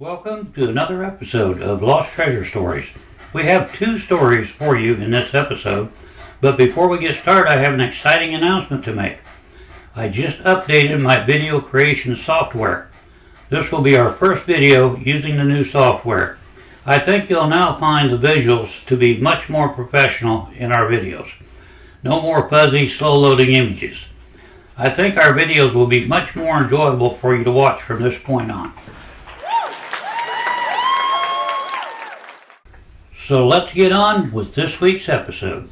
Welcome to another episode of Lost Treasure Stories. We have two stories for you in this episode, but before we get started, I have an exciting announcement to make. I just updated my video creation software. This will be our first video using the new software. I think you'll now find the visuals to be much more professional in our videos. No more fuzzy, slow-loading images. I think our videos will be much more enjoyable for you to watch from this point on. So let's get on with this week's episode.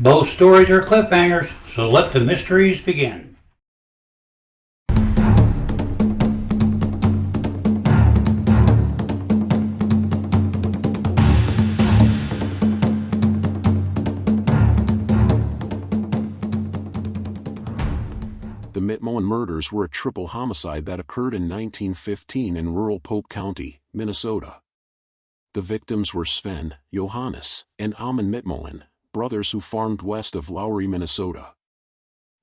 Both stories are cliffhangers, so let the mysteries begin. The Mitmoen murders were a triple homicide that occurred in 1915 in rural Polk County, Minnesota. The victims were Sven, Johannes, and Amon Mitmoen, brothers who farmed west of Lowry, Minnesota.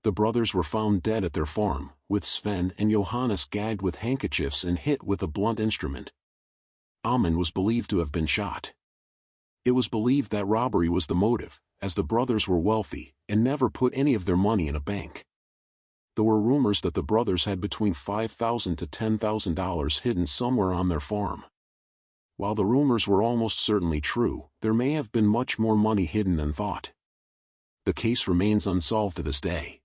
The brothers were found dead at their farm, with Sven and Johannes gagged with handkerchiefs and hit with a blunt instrument. Amon was believed to have been shot. It was believed that robbery was the motive, as the brothers were wealthy and never put any of their money in a bank. There were rumors that the brothers had between $5,000 to $10,000 hidden somewhere on their farm. While the rumors were almost certainly true, there may have been much more money hidden than thought. The case remains unsolved to this day.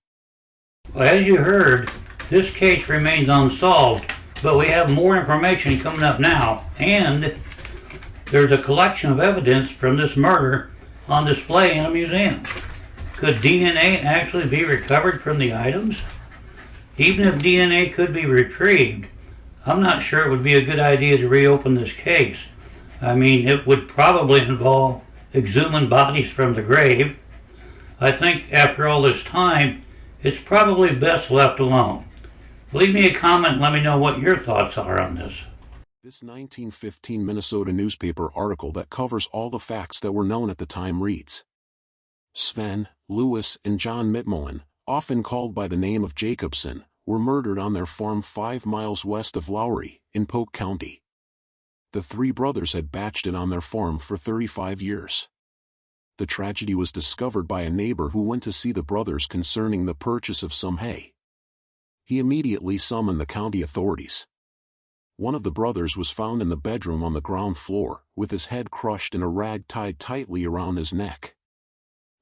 Well, as you heard, this case remains unsolved, but we have more information coming up now, and there's a collection of evidence from this murder on display in a museum. Could DNA actually be recovered from the items? Even if DNA could be retrieved, I'm not sure it would be a good idea to reopen this case. I mean, it would probably involve exhuming bodies from the grave. I think after all this time, it's probably best left alone. Leave me a comment and let me know what your thoughts are on this. This 1915 Minnesota newspaper article that covers all the facts that were known at the time reads: Sven, Louis, and John Mitmoen, often called by the name of Jacobson, were murdered on their farm 5 miles west of Lowry, in Polk County. The three brothers had batched it on their farm for 35 years. The tragedy was discovered by a neighbor who went to see the brothers concerning the purchase of some hay. He immediately summoned the county authorities. One of the brothers was found in the bedroom on the ground floor, with his head crushed and a rag tied tightly around his neck.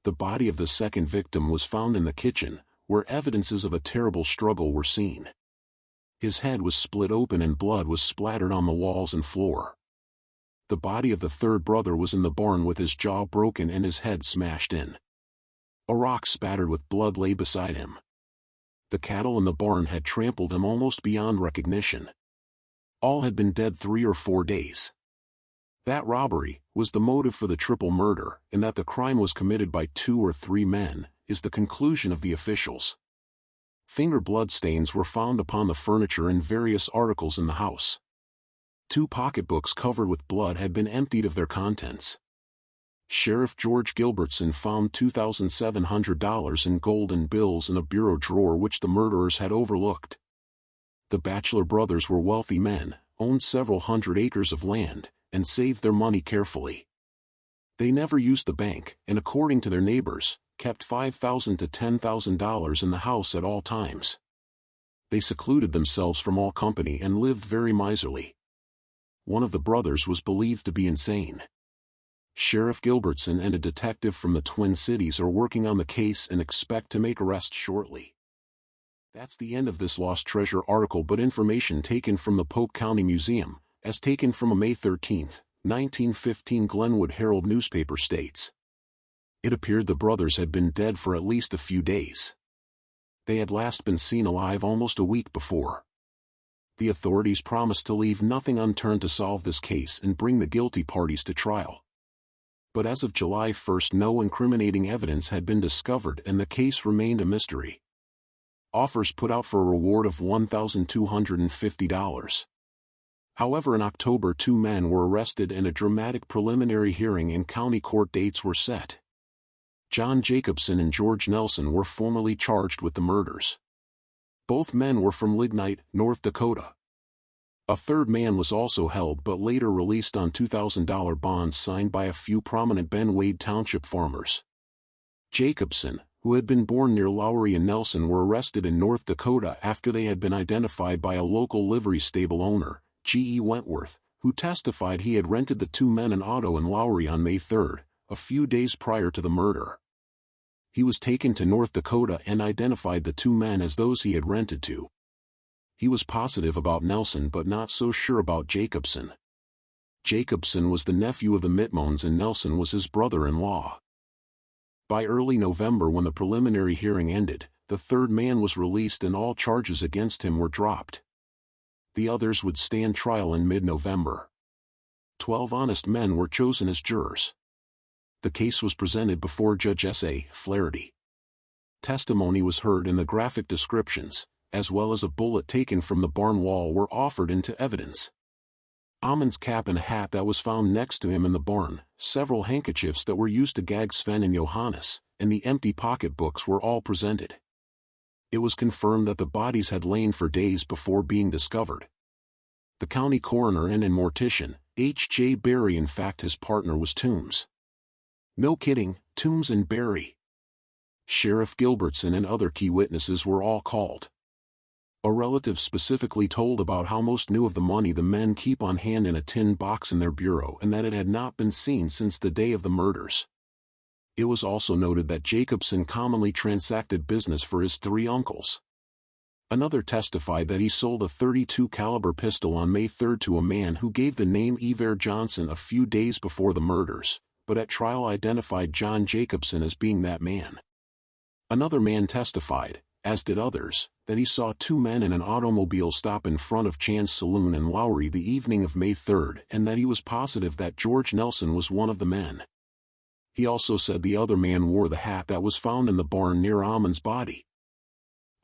The body of the second victim was found in the kitchen, where evidences of a terrible struggle were seen. His head was split open and blood was splattered on the walls and floor. The body of the third brother was in the barn with his jaw broken and his head smashed in. A rock spattered with blood lay beside him. The cattle in the barn had trampled him almost beyond recognition. All had been dead 3 or 4 days. That robbery was the motive for the triple murder, and that the crime was committed by 2 or 3 men, is the conclusion of the officials. Finger bloodstains were found upon the furniture and various articles in the house. 2 pocketbooks covered with blood had been emptied of their contents. Sheriff George Gilbertson found $2,700 in gold and bills in a bureau drawer which the murderers had overlooked. The Batchelor brothers were wealthy men, owned several hundred acres of land, and saved their money carefully. They never used the bank, and according to their neighbors, kept $5,000 to $10,000 in the house at all times. They secluded themselves from all company and lived very miserly. One of the brothers was believed to be insane. Sheriff Gilbertson and a detective from the Twin Cities are working on the case and expect to make arrests shortly. That's the end of this Lost Treasure article, but information taken from the Polk County Museum, as taken from a May 13, 1915 Glenwood Herald newspaper states. It appeared the brothers had been dead for at least a few days. They had last been seen alive almost a week before. The authorities promised to leave nothing unturned to solve this case and bring the guilty parties to trial. But as of July 1, no incriminating evidence had been discovered and the case remained a mystery. Offers put out for a reward of $1,250. However, in October 2 men were arrested and a dramatic preliminary hearing in county court dates were set. John Jacobson and George Nelson were formally charged with the murders. Both men were from Lignite, North Dakota. A third man was also held but later released on $2,000 bonds signed by a few prominent Ben Wade Township farmers. Jacobson, who had been born near Lowry and Nelson, were arrested in North Dakota after they had been identified by a local livery stable owner, G. E. Wentworth, who testified he had rented the two men an auto in Lowry on May 3, a few days prior to the murder. He was taken to North Dakota and identified the two men as those he had rented to. He was positive about Nelson but not so sure about Jacobson. Jacobson was the nephew of the Mitmoans and Nelson was his brother-in-law. By early November, when the preliminary hearing ended, the third man was released and all charges against him were dropped. The others would stand trial in mid-November. 12 honest men were chosen as jurors. The case was presented before Judge S.A. Flaherty. Testimony was heard and the graphic descriptions, as well as a bullet taken from the barn wall, were offered into evidence. Amon's cap and hat that was found next to him in the barn, several handkerchiefs that were used to gag Sven and Johannes, and the empty pocketbooks were all presented. It was confirmed that the bodies had lain for days before being discovered. The county coroner and mortician, H.J. Berry, in fact his partner was Toombs. No kidding, Toombs and Berry. Sheriff Gilbertson and other key witnesses were all called. A relative specifically told about how most knew of the money the men keep on hand in a tin box in their bureau and that it had not been seen since the day of the murders. It was also noted that Jacobson commonly transacted business for his three uncles. Another testified that he sold a .32 caliber pistol on May 3 to a man who gave the name Ever Johnson a few days before the murders, but at trial identified John Jacobson as being that man. Another man testified, as did others, that he saw two men in an automobile stop in front of Chan's Saloon in Lowry the evening of May 3 and that he was positive that George Nelson was one of the men. He also said the other man wore the hat that was found in the barn near Amon's body.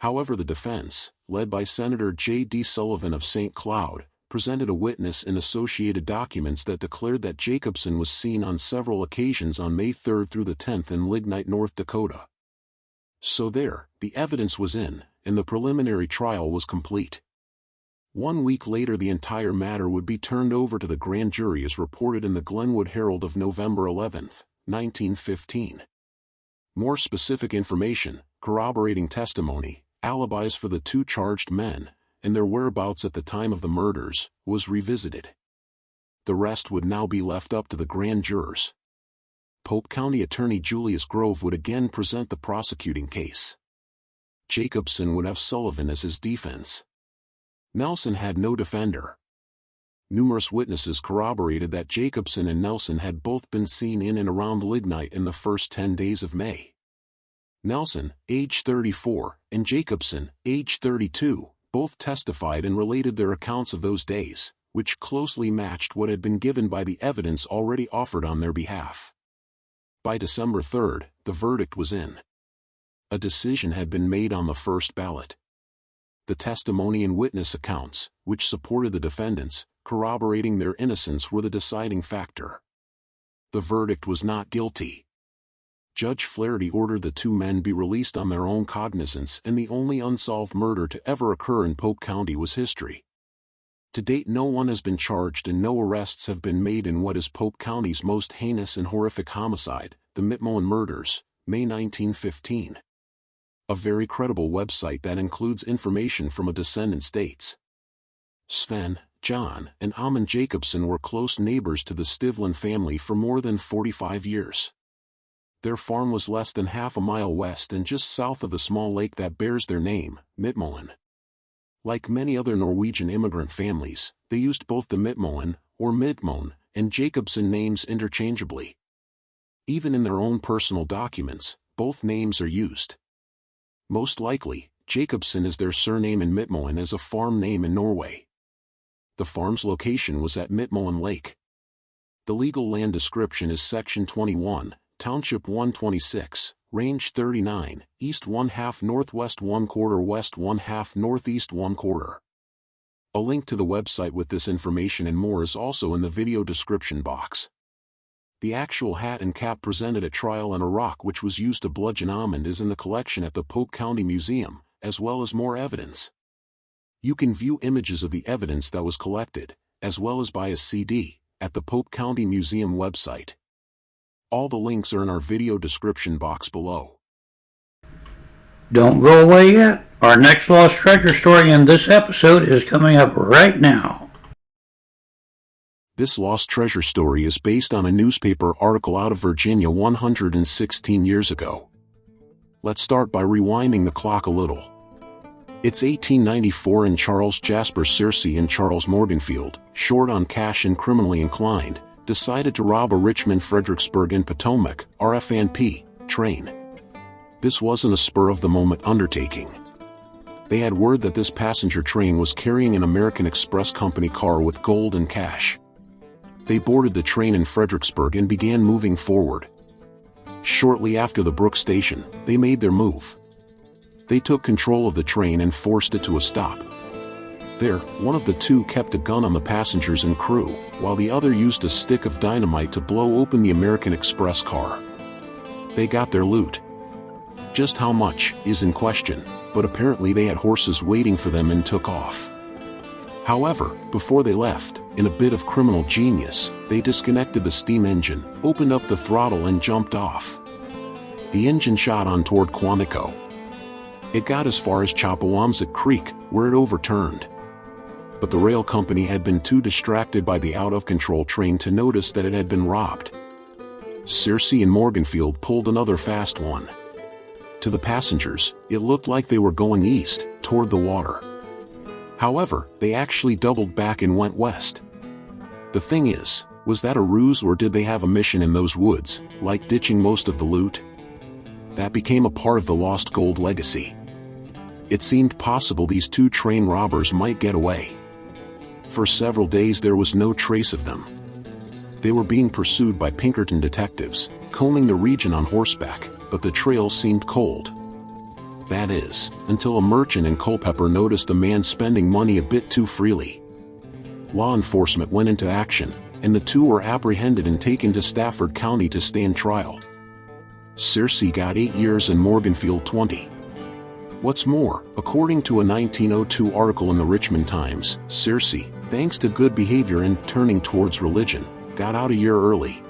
However, the defense, led by Senator J. D. Sullivan of St. Cloud, presented a witness in associated documents that declared that Jacobson was seen on several occasions on May 3 through the 10th in Lignite, North Dakota. So there, the evidence was in, and the preliminary trial was complete. 1 week later the entire matter would be turned over to the grand jury as reported in the Glenwood Herald of November 11, 1915. More specific information, corroborating testimony, alibis for the two charged men, and their whereabouts at the time of the murders, was revisited. The rest would now be left up to the grand jurors. Pope County Attorney Julius Grove would again present the prosecuting case. Jacobson would have Sullivan as his defense. Nelson had no defender. Numerous witnesses corroborated that Jacobson and Nelson had both been seen in and around Lignite in the first 10 days of May. Nelson, age 34, and Jacobson, age 32, both testified and related their accounts of those days, which closely matched what had been given by the evidence already offered on their behalf. By December 3, the verdict was in. A decision had been made on the first ballot. The testimony and witness accounts, which supported the defendants, corroborating their innocence, were the deciding factor. The verdict was not guilty. Judge Flaherty ordered the two men be released on their own cognizance, and the only unsolved murder to ever occur in Pope County was history. To date, no one has been charged and no arrests have been made in what is Pope County's most heinous and horrific homicide, the Mitmoen murders, May 1915. A very credible website that includes information from a descendant states. Sven, John, and Amon Jacobson were close neighbors to the Stivlin family for more than 45 years. Their farm was less than half a mile west and just south of the small lake that bears their name, Mitmoen. Like many other Norwegian immigrant families, they used both the Mitmoen, or Mitmoen, and Jacobson names interchangeably. Even in their own personal documents, both names are used. Most likely, Jacobson is their surname and Mitmoen is a farm name in Norway. The farm's location was at Mitmoen Lake. The legal land description is Section 21, Township 126, Range 39, East 1/2 Northwest 1/4 West 1/2 Northeast 1/4. A link to the website with this information and more is also in the video description box. The actual hat and cap presented at trial and a rock which was used to bludgeon Amon is in the collection at the Pope County Museum, as well as more evidence. You can view images of the evidence that was collected, as well as buy a CD, at the Pope County Museum website. All the links are in our video description box below. Don't go away yet. Our next lost treasure story in this episode is coming up right now. This lost treasure story is based on a newspaper article out of Virginia 116 years ago. Let's start by rewinding the clock a little. It's 1894 and Charles Jasper Searcy and Charles Morganfield, short on cash and criminally inclined, decided to rob a Richmond-Fredericksburg and Potomac, RFNP, train. This wasn't a spur-of-the-moment undertaking. They had word that this passenger train was carrying an American Express Company car with gold and cash. They boarded the train in Fredericksburg and began moving forward. Shortly after the Brook station, they made their move. They took control of the train and forced it to a stop. There, one of the two kept a gun on the passengers and crew, while the other used a stick of dynamite to blow open the American Express car. They got their loot. Just how much is in question, but apparently they had horses waiting for them and took off. However, before they left, in a bit of criminal genius, they disconnected the steam engine, opened up the throttle and jumped off. The engine shot on toward Quantico. It got as far as Chapawamsett Creek, where it overturned. But the rail company had been too distracted by the out-of-control train to notice that it had been robbed. Searcy and Morganfield pulled another fast one. To the passengers, it looked like they were going east, toward the water. However, they actually doubled back and went west. The thing is, was that a ruse or did they have a mission in those woods, like ditching most of the loot? That became a part of the lost gold legacy. It seemed possible these two train robbers might get away. For several days there was no trace of them. They were being pursued by Pinkerton detectives, combing the region on horseback, but the trail seemed cold. That is, until a merchant in Culpeper noticed a man spending money a bit too freely. Law enforcement went into action, and the two were apprehended and taken to Stafford County to stand trial. Searcy got 8 years and Morganfield 20. What's more, according to a 1902 article in the Richmond Times, Searcy, thanks to good behavior and turning towards religion, got out a year early.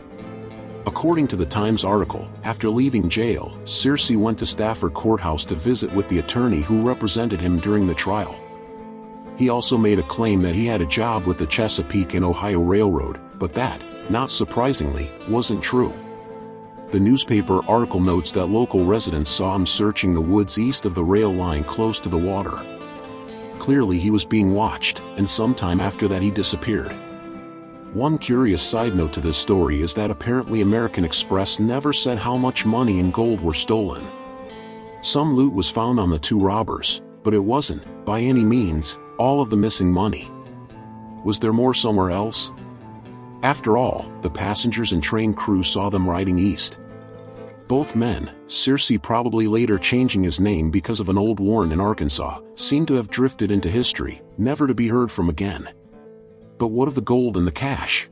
According to the Times article, after leaving jail, Searcy went to Stafford Courthouse to visit with the attorney who represented him during the trial. He also made a claim that he had a job with the Chesapeake and Ohio Railroad, but that, not surprisingly, wasn't true. The newspaper article notes that local residents saw him searching the woods east of the rail line close to the water. Clearly he was being watched, and sometime after that he disappeared. One curious side note to this story is that apparently American Express never said how much money and gold were stolen. Some loot was found on the two robbers, but it wasn't, by any means, all of the missing money. Was there more somewhere else? After all, the passengers and train crew saw them riding east. Both men, Searcy probably later changing his name because of an old warrant in Arkansas, seem to have drifted into history, never to be heard from again. But what of the gold and the cash?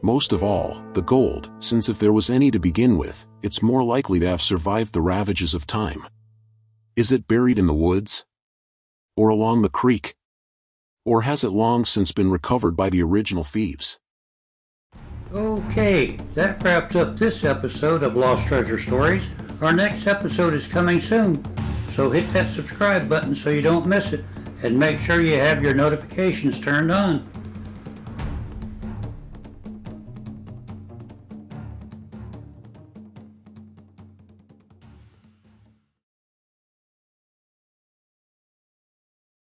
Most of all, the gold, since if there was any to begin with, it's more likely to have survived the ravages of time. Is it buried in the woods? Or along the creek? Or has it long since been recovered by the original thieves? Okay, that wraps up this episode of Lost Treasure Stories. Our next episode is coming soon, so hit that subscribe button so you don't miss it, and make sure you have your notifications turned on.